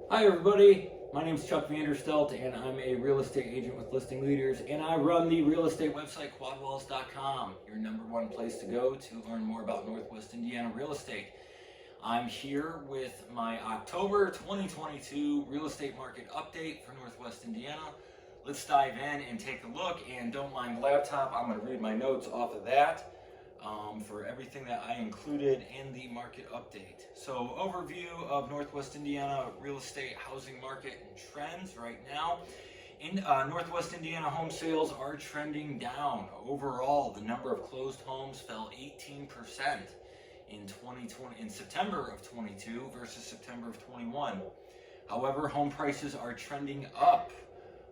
Hi everybody, my name is Chuck Vanderstelt and I'm a real estate agent with Listing Leaders, and I run the real estate website Quadwalls.com, your number one place to go to learn more about Northwest Indiana real estate. I'm here with my October 2022 real estate market update for Northwest Indiana. Let's dive in and take a look, and don't mind the laptop, I'm going to read my notes off of that. For everything that I included in the market update. So, overview of Northwest Indiana real estate housing market and trends right now. In Northwest Indiana, home sales are trending down. Overall, the number of closed homes fell 18% in September of 22 versus September of 21. However, home prices are trending up.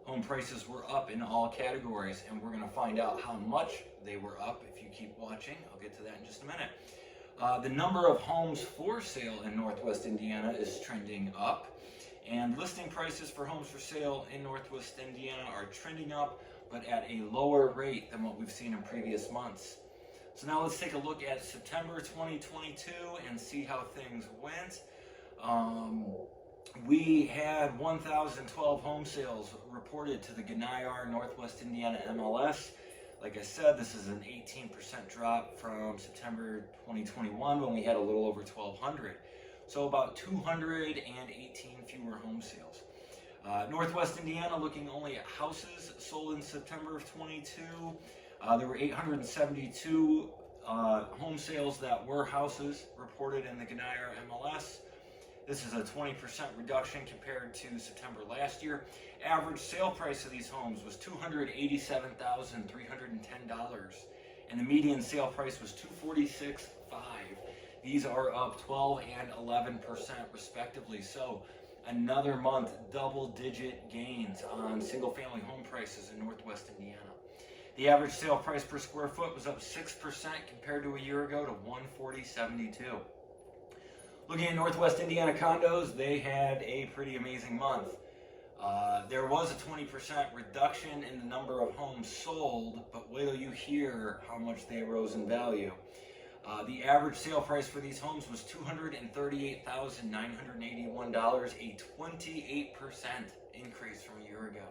Home prices were up in all categories, and we're going to find out how much they were up if you keep watching. I'll get to that in just a minute. The number of homes for sale in Northwest Indiana is trending up, and listing prices for homes for sale in Northwest Indiana are trending up, but at a lower rate than what we've seen in previous months. So now let's take a look at September 2022 and see how things went. We had 1,012 home sales reported to the GNIR Northwest Indiana MLS. Like I said, this is an 18% drop from September 2021 when we had a little over 1,200. So about 218 fewer home sales. Northwest Indiana, looking only at houses sold in September of 22. There were 872 home sales that were houses reported in the GNIR MLS. This is a 20% reduction compared to September last year. Average sale price of these homes was $287,310, and the median sale price was $246,500. These are up 12 and 11% respectively. So another month, double-digit gains on single-family home prices in Northwest Indiana. The average sale price per square foot was up 6% compared to a year ago to $140.72. Looking at Northwest Indiana condos, they had a pretty amazing month. There was a 20% reduction in the number of homes sold, but wait till you hear how much they rose in value. The average sale price for these homes was $238,981, a 28% increase from a year ago.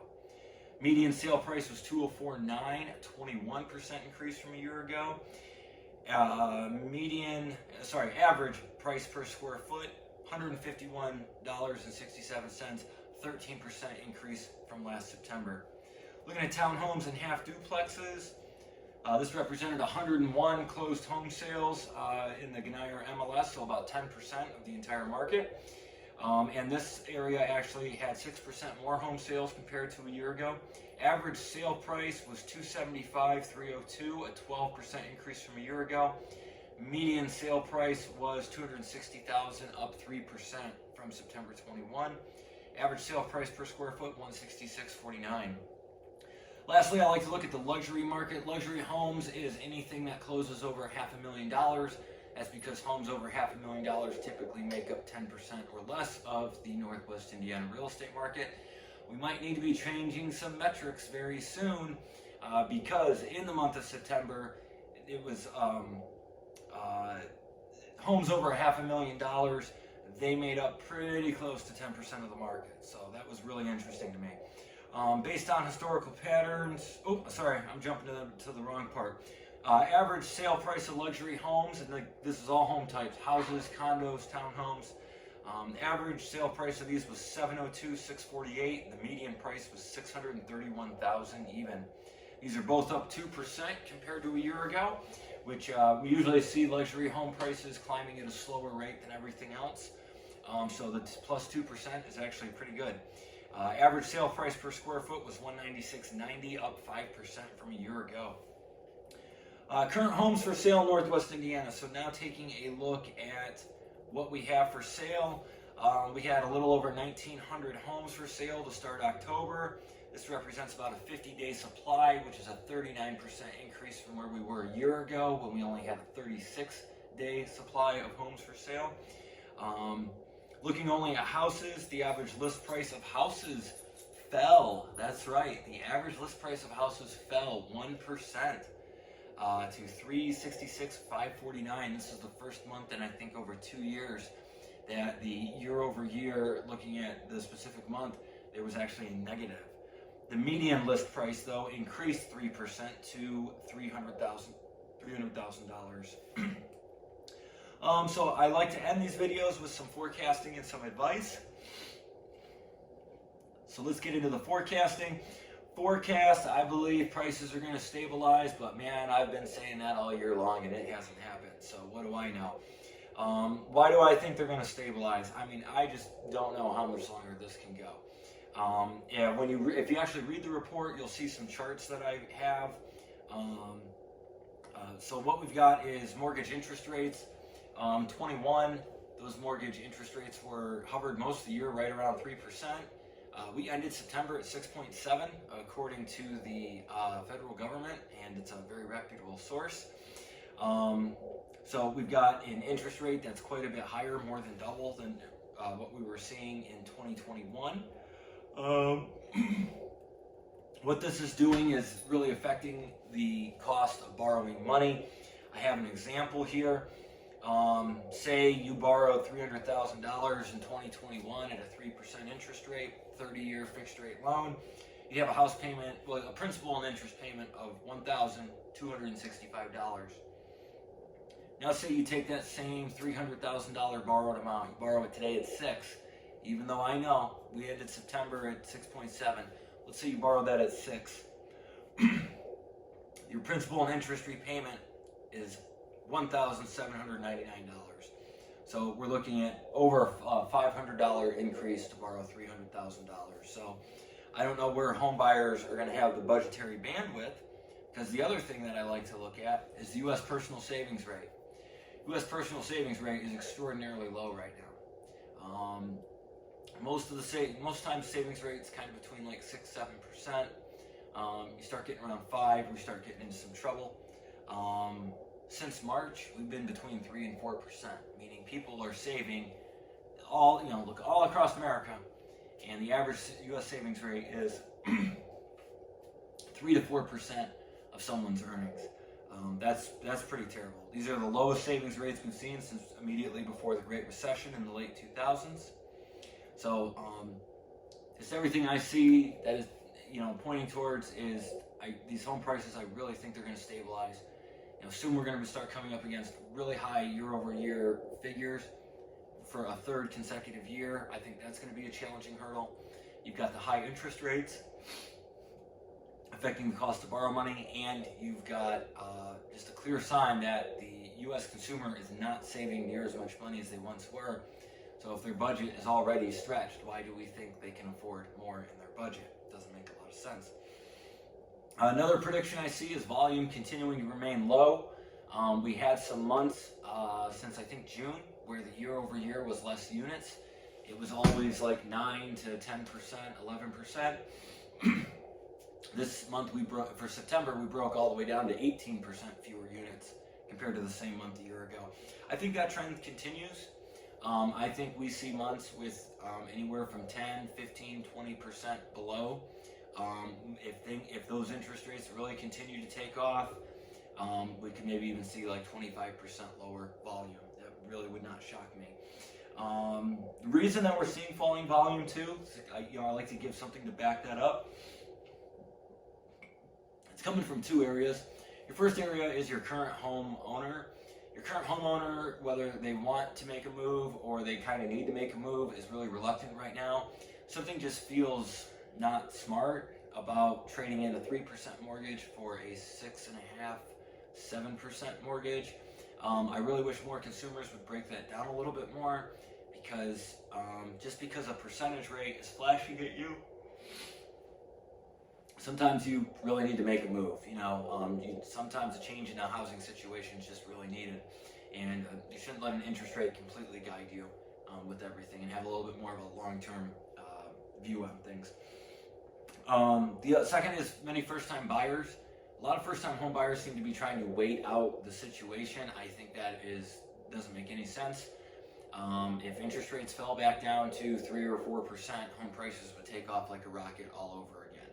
Median sale price was $204,900, a 21% increase from a year ago. Average price per square foot, $151.67, 13% increase from last September. Looking at townhomes and half duplexes, this represented 101 closed home sales in the GNIR MLS, so about 10% of the entire market. And this area actually had 6% more home sales compared to a year ago. Average sale price was $275,302, a 12% increase from a year ago. Median sale price was $260,000, up 3% from September 21. Average sale price per square foot, $166.49. Lastly, I like to look at the luxury market. Luxury homes is anything that closes over $500,000. That's because homes over $500,000 typically make up 10% or less of the Northwest Indiana real estate market. We might need to be changing some metrics very soon because in the month of September, it was homes over $500,000. They made up pretty close to 10% of the market. So that was really interesting to me. Based on historical patterns, I'm jumping to the wrong part. Average sale price of luxury homes, and this is all home types, houses, condos, townhomes. Average sale price of these was $702,648. The median price was $631,000 even. These are both up 2% compared to a year ago, which we usually see luxury home prices climbing at a slower rate than everything else. So the plus 2% is actually pretty good. Average sale price per square foot was $196.90, up 5% from a year ago. Current homes for sale in Northwest Indiana. So now taking a look at what we have for sale. We had a little over 1,900 homes for sale to start October. This represents about a 50-day supply, which is a 39% increase from where we were a year ago when we only had a 36-day supply of homes for sale. Looking only at houses, the average list price of houses fell. That's right, the average list price of houses fell 1%. To $366,549. This is the first month in I think over 2 years that the year over year, looking at the specific month, there was actually a negative. The median list price, though, increased 3% to $300,000. So I like to end these videos with some forecasting and some advice. So let's get into the forecasting. Forecast, I believe prices are going to stabilize, but man, I've been saying that all year long and it hasn't happened. So what do I know? Why do I think they're going to stabilize? I mean, I just don't know how much longer this can go. Yeah, if you actually read the report, you'll see some charts that I have. So what we've got is mortgage interest rates. 21, those mortgage interest rates hovered most of the year right around 3%. We ended September at 6.7, according to the federal government, and it's a very reputable source. So we've got an interest rate that's quite a bit higher, more than double than what we were seeing in 2021. What this is doing is really affecting the cost of borrowing money. I have an example here. Say you borrowed $300,000 in 2021 at a 3% interest rate, 30-year fixed rate loan. You have a house payment, well, a principal and interest payment of $1,265. Now say you take that same $300,000 borrowed amount, you borrow it today at 6, even though I know we ended September at 6.7. Let's say you borrow that at 6. Your principal and interest repayment is $1,799. So we're looking at over a $500 increase to borrow $300,000. So I don't know where home buyers are going to have the budgetary bandwidth, because the other thing that I like to look at is the U.S. personal savings rate. U.S. personal savings rate is extraordinarily low right now. Most times savings rate's kind of between like 6-7%. You start getting around 5, we start getting into some trouble. Since March, we've been between 3 and 4%, meaning people are saving all across America, and the average U.S. savings rate is 3 to 4% of someone's earnings. That's pretty terrible. These are the lowest savings rates we've seen since immediately before the Great Recession in the late 2000s. So it's everything I see that is pointing towards is these home prices. I really think they're going to stabilize. Soon we're going to start coming up against really high year-over-year figures for a third consecutive year. I think that's going to be a challenging hurdle. You've got the high interest rates affecting the cost to borrow money, and you've got just a clear sign that the U.S. consumer is not saving near as much money as they once were. So if their budget is already stretched, why do we think they can afford more in their budget? It doesn't make a lot of sense. Another prediction I see is volume continuing to remain low. We had some months since I think June where the year over year was less units. It was always like 9 to 10%, 11%. This month for September, we broke all the way down to 18% fewer units compared to the same month a year ago. I think that trend continues. I think we see months with anywhere from 10, 15, 20% below. If those interest rates really continue to take off, we could maybe even see like 25% lower volume. That really would not shock me. The reason that we're seeing falling volume too, I like to give something to back that up. It's coming from two areas. Your first area is your current homeowner. Your current homeowner, whether they want to make a move or they kind of need to make a move, is really reluctant right now. Something just feels not smart about trading in a 3% mortgage for a 6.5%, 7% mortgage. I really wish more consumers would break that down a little bit more, because just because a percentage rate is flashing at you, sometimes you really need to make a move. Sometimes a change in a housing situation is just really needed, and you shouldn't let an interest rate completely guide you with everything, and have a little bit more of a long-term view on things. The second is many first-time buyers. A lot of first-time home buyers seem to be trying to wait out the situation. I think that doesn't make any sense. If interest rates fell back down to 3 or 4%, home prices would take off like a rocket all over again.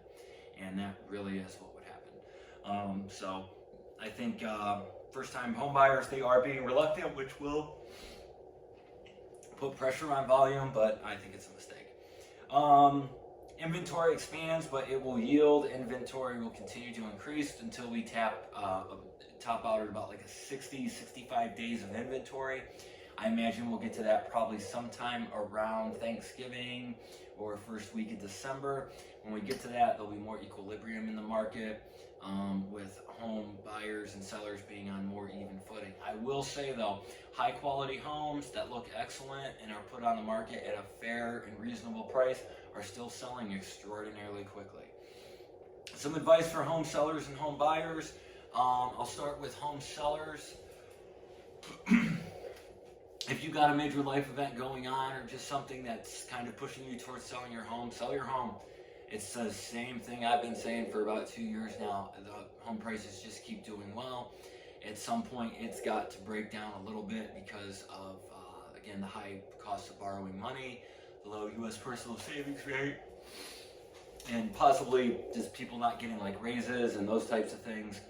And that really is what would happen. So I think first-time home buyers, they are being reluctant, which will put pressure on volume, but I think it's a mistake. Inventory expands, but it will yield. Inventory will continue to increase until we top out at about like a 65 days of inventory. I imagine we'll get to that probably sometime around Thanksgiving or first week of December. When we get to that, there'll be more equilibrium in the market, with home buyers and sellers being on more even footing. I will say though, high quality homes that look excellent and are put on the market at a fair and reasonable price are still selling extraordinarily quickly. Some advice for home sellers and home buyers. I'll start with home sellers. If you got a major life event going on or just something that's kind of pushing you towards selling your home, sell your home. It's the same thing I've been saying for about 2 years now. The home prices just keep doing well. At some point, it's got to break down a little bit because of, again, the high cost of borrowing money, the low U.S. personal savings rate, and possibly just people not getting like raises and those types of things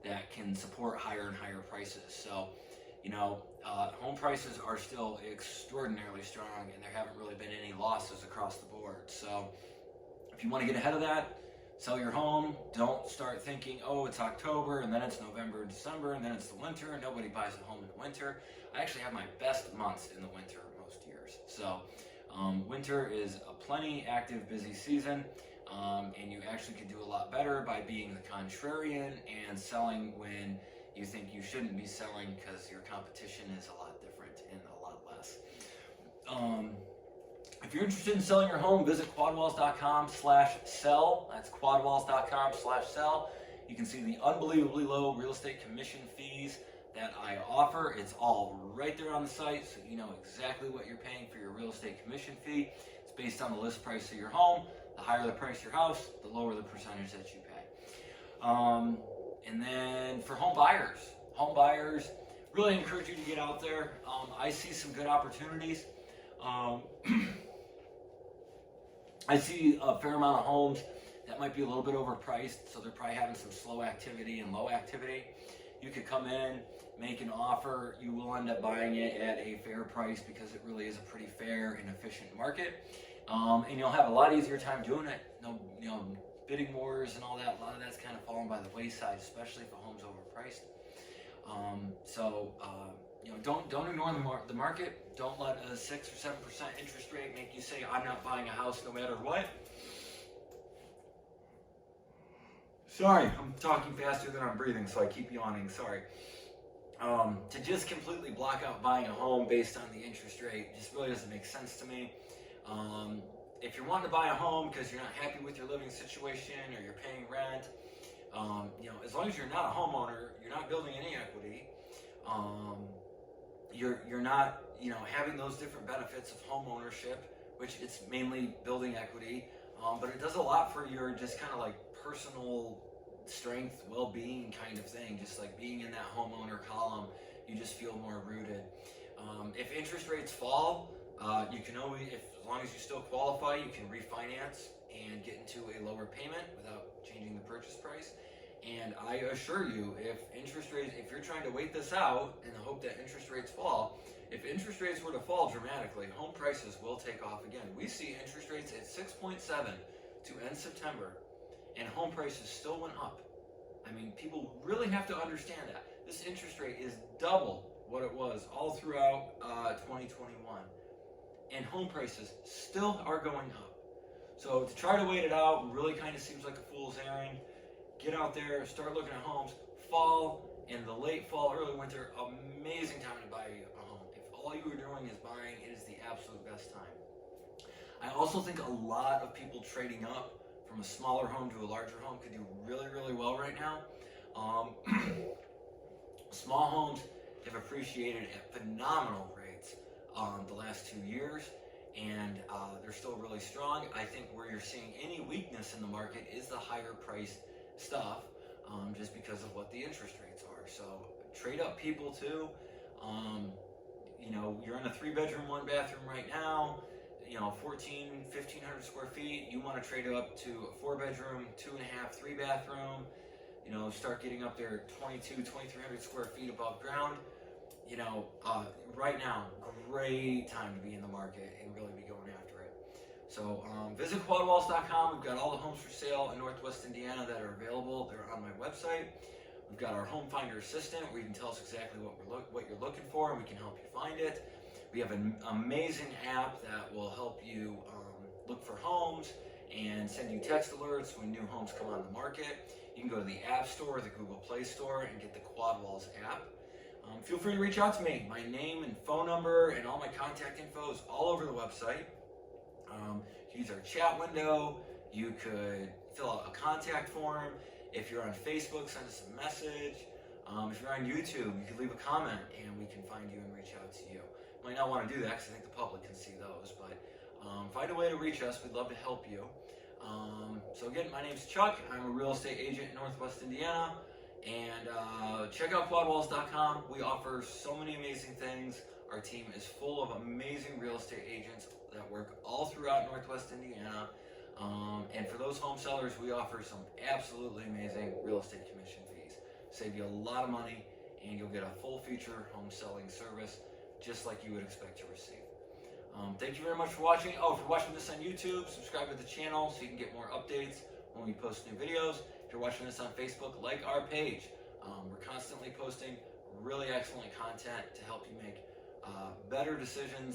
that can support higher and higher prices. So, home prices are still extraordinarily strong, and there haven't really been any losses across the board. So if you want to get ahead of that, sell your home. Don't start thinking, oh, it's October, and then it's November and December, and then it's the winter, and nobody buys a home in the winter. I actually have my best months in the winter most years. So winter is a plenty active, busy season, and you actually can do a lot better by being the contrarian and selling when you think you shouldn't be selling because your competition is a lot different and a lot less. If you're interested in selling your home, visit quadwalls.com/sell. That's quadwalls.com/sell. You can see the unbelievably low real estate commission fees that I offer. It's all right there on the site, so you know exactly what you're paying for your real estate commission fee. It's based on the list price of your home. The higher the price of your house, the lower the percentage that you pay. And then for home buyers, really encourage you to get out there. I see some good opportunities. I see a fair amount of homes that might be a little bit overpriced, so they're probably having some slow activity and low activity. You could come in, make an offer, you will end up buying it at a fair price because it really is a pretty fair and efficient market. And you'll have a lot easier time doing it. No bidding wars and all that. A lot of that's kind of fallen by the wayside, especially if a home's overpriced. Don't ignore the market. Don't let a 6 or 7% interest rate make you say, I'm not buying a house no matter what. Sorry, I'm talking faster than I'm breathing, so I keep yawning, sorry. To just completely block out buying a home based on the interest rate just really doesn't make sense to me. If you're wanting to buy a home because you're not happy with your living situation or you're paying rent, as long as you're not a homeowner, you're not building any equity, you're not, having those different benefits of home ownership, which it's mainly building equity, but it does a lot for your just kind of like personal strength, well-being kind of thing. Just like being in that homeowner column, you just feel more rooted. If interest rates fall, you can always, as long as you still qualify, you can refinance and get into a lower payment without changing the purchase price. And I assure you, if you're trying to wait this out in the hope that interest rates fall, if interest rates were to fall dramatically, home prices will take off again. We see interest rates at 6.7 to end September, and home prices still went up. I mean, people really have to understand that. This interest rate is double what it was all throughout 2021. And home prices still are going up. So to try to wait it out really kind of seems like a fool's errand. Get out there, start looking at homes. Fall and the late fall, early winter, amazing time to buy a home. If all you are doing is buying, it is the absolute best time. I also think a lot of people trading up from a smaller home to a larger home could do really, really well right now. Small homes have appreciated at phenomenal rates the last 2 years, and they're still really strong. I think where you're seeing any weakness in the market is the higher priced stuff, just because of what the interest rates are. So trade up people too. You're in a 3-bedroom, 1-bathroom right now, 1,500 square feet. You want to trade up to a 4-bedroom, 2.5, 3-bathroom, start getting up there 2,300 square feet above ground. right now, great time to be in the market and really be going after it. So visit quadwalls.com. We've got all the homes for sale in Northwest Indiana that are available. They're on my website. We've got our home finder assistant where you can tell us exactly what you're looking for, and we can help you find it. We have an amazing app that will help you look for homes and send you text alerts when new homes come on the market. You can go to the App Store or the Google Play Store and get the Quadwalls app. Feel free to reach out to me. My name and phone number and all my contact info is all over the website. You can use our chat window. You could fill out a contact form. If you're on Facebook, send us a message. If you're on YouTube, you can leave a comment and we can find you and reach out to you. You might not want to do that because I think the public can see those, but find a way to reach us. We'd love to help you. So again, my name's Chuck. I'm a real estate agent in Northwest Indiana. And check out quadwalls.com. We offer so many amazing things. Our team is full of amazing real estate agents that work all throughout Northwest Indiana. And for those home sellers, we offer some absolutely amazing real estate commission fees. Save you a lot of money, and you'll get a full feature home selling service just like you would expect to receive. Thank you very much for watching. Oh, if you're watching this on YouTube, subscribe to the channel so you can get more updates when we post new videos. If you're watching this on Facebook, like our page. We're constantly posting really excellent content to help you make better decisions